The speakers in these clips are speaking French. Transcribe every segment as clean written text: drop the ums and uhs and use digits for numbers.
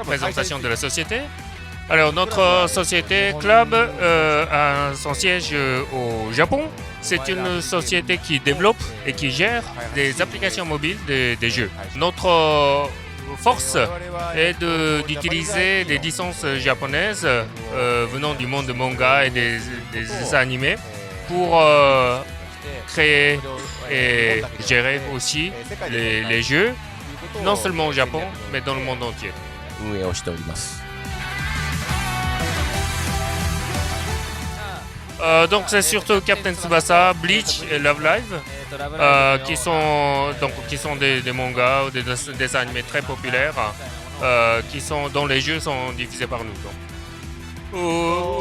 présentation de la société. Alors, notre société Club a son siège au Japon. C'est une société qui développe et qui gère des applications mobiles des jeux. Notre force est d'utiliser des licences japonaises venant du monde de manga et des dessins animés pour créer et gérer aussi les jeux, non seulement au Japon, mais dans le monde entier. Donc c'est surtout Captain Tsubasa, Bleach et Love Live qui sont des mangas ou des dessins animés très populaires dont les jeux sont diffusés par nous.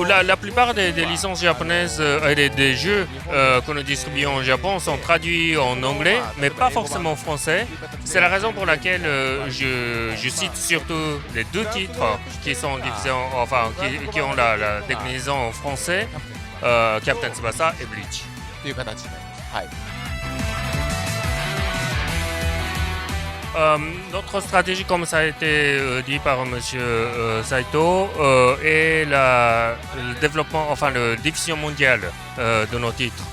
La plupart des licences japonaises et des jeux que nous distribuons au Japon sont traduits en anglais, mais pas forcément en français. C'est la raison pour laquelle je cite surtout les deux titres qui sont diffusés, qui ont la déclinaison en français, Captain Tsubasa et Bleach. Notre stratégie, comme ça a été dit par M. Saito, est le développement, le diffusion mondiale de nos titres.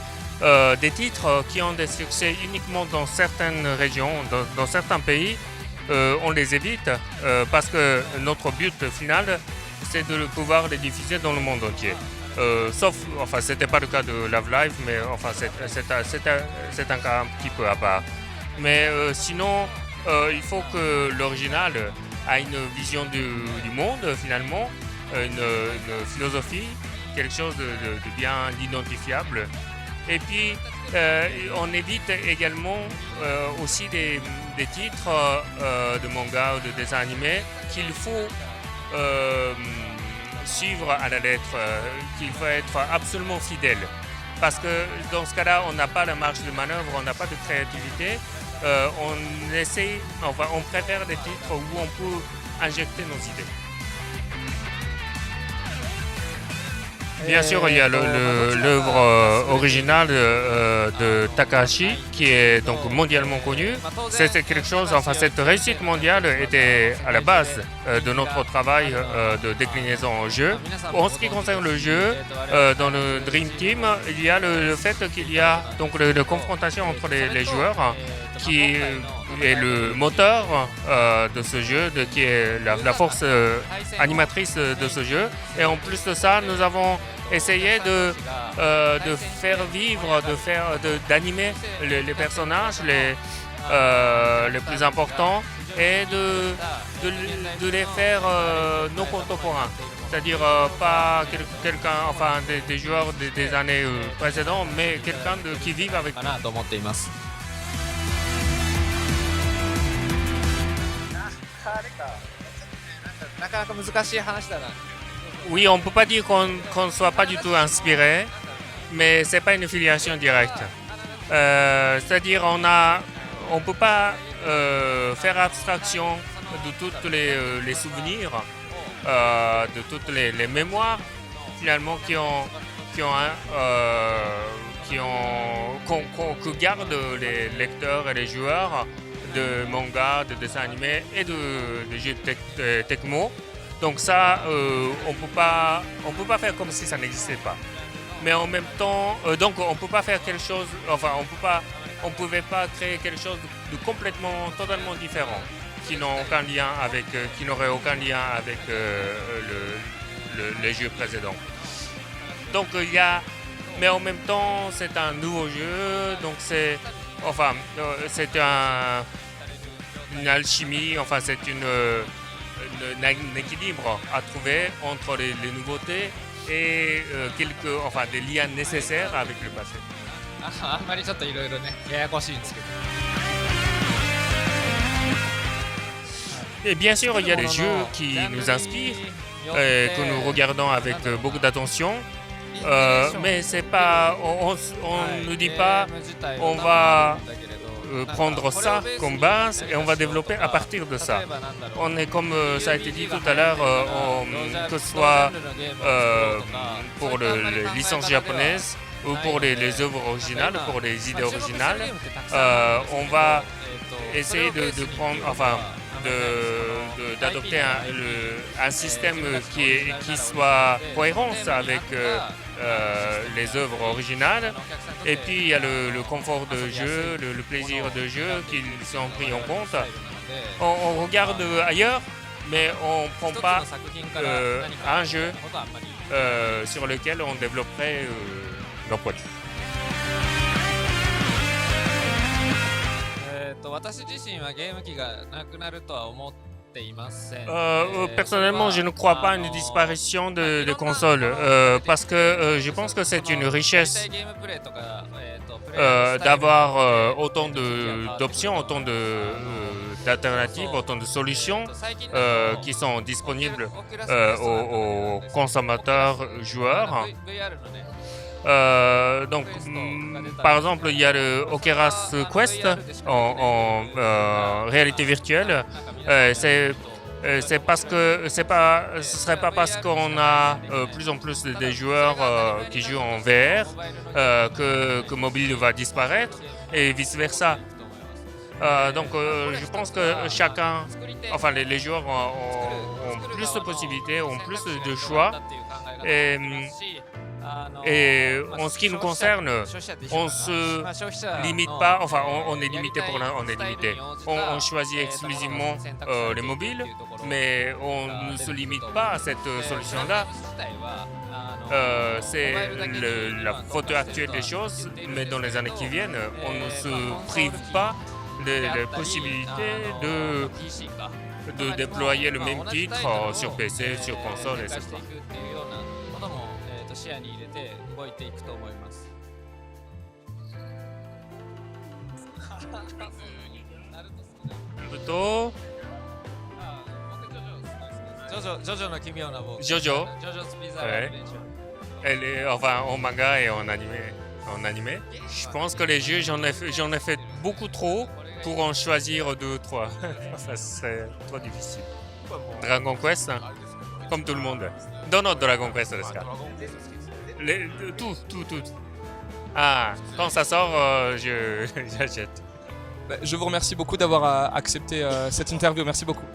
Des titres qui ont des succès uniquement dans certaines régions, dans certains pays, on les évite parce que notre but final, c'est de pouvoir les diffuser dans le monde entier. C'était pas le cas de Love Live, mais c'est un cas un petit peu à part. Mais sinon, il faut que l'original ait une vision du monde, finalement, une philosophie, quelque chose de bien identifiable. Et puis, on évite également aussi des titres de manga ou de dessins animés qu'il faut suivre à la lettre, qu'il faut être absolument fidèle. Parce que dans ce cas-là, on n'a pas la marge de manœuvre, on n'a pas de créativité. On préfère des titres où on peut injecter nos idées. Bien sûr, il y a l'œuvre originale de Takahashi qui est donc mondialement connue. C'est quelque chose, cette réussite mondiale était à la base de notre travail de déclinaison en jeu. En ce qui concerne le jeu, dans le Dream Team, il y a le fait qu'il y a donc la confrontation entre les joueurs qui est le moteur de ce jeu, qui est la force animatrice de ce jeu. Et en plus de ça, nous avons essayé de faire vivre, d'animer les personnages les plus importants et de les faire nos contemporains. C'est-à-dire pas quelqu'un, des joueurs des années précédentes, mais quelqu'un qui vit avec nous. Oui, on ne peut pas dire qu'on ne soit pas du tout inspiré, mais ce n'est pas une filiation directe. C'est-à-dire on ne peut pas faire abstraction de tous les souvenirs, de toutes les mémoires finalement que gardent les lecteurs et les joueurs de manga, de dessins animés et de jeux Tecmo. Donc ça, on peut pas faire comme si ça n'existait pas. Mais en même temps, donc on peut pas faire quelque chose, on pouvait pas créer quelque chose de totalement différent, qui n'aurait aucun lien avec les jeux précédents. Donc mais en même temps, c'est un nouveau jeu, donc c'est une alchimie, c'est un équilibre à trouver entre les nouveautés et des liens nécessaires avec le passé. Et bien sûr, il y a des jeux qui nous inspirent, que nous regardons avec beaucoup d'attention. Mais c'est pas, on ne dit pas on va prendre ça comme base et on va développer à partir de ça. On est comme ça a été dit tout à l'heure, que ce soit pour les licences japonaises ou pour les œuvres originales, pour les idées originales, on va essayer de prendre, d'adopter un système qui soit cohérent avec les œuvres originales. Et puis il y a le confort de jeu, le plaisir de jeu qu'ils sont pris en compte. On regarde ailleurs, mais on ne prend pas un jeu sur lequel on développerait nos produits. Personnellement, je ne crois pas à une disparition de consoles parce que je pense que c'est une richesse d'avoir autant d'options, autant d'alternatives, autant de solutions qui sont disponibles aux consommateurs joueurs. Par exemple, il y a le Oculus Quest en réalité virtuelle. C'est parce que ce serait pas parce qu'on a plus en plus des joueurs qui jouent en VR que mobile va disparaître et vice versa. Je pense que les joueurs ont plus de possibilités, ont plus de choix. Et en ce qui nous concerne, on se limite pas, on est limité on choisit exclusivement les mobiles, mais on ne se limite pas à cette solution-là. C'est la photo actuelle des choses, mais dans les années qui viennent, on ne se prive pas de la possibilité de déployer le même titre sur PC, sur console, etc. Naruto. Jojo. Ouais. Elle est en manga et en animé. Je pense que les jeux, j'en ai fait beaucoup trop pour en choisir 2 ou 3. Ça serait trop difficile. Dragon Quest, hein, comme tout le monde. Non, Dragon Quest, tout. Ah, quand ça sort, j'achète. Je vous remercie beaucoup d'avoir accepté cette interview. Merci beaucoup.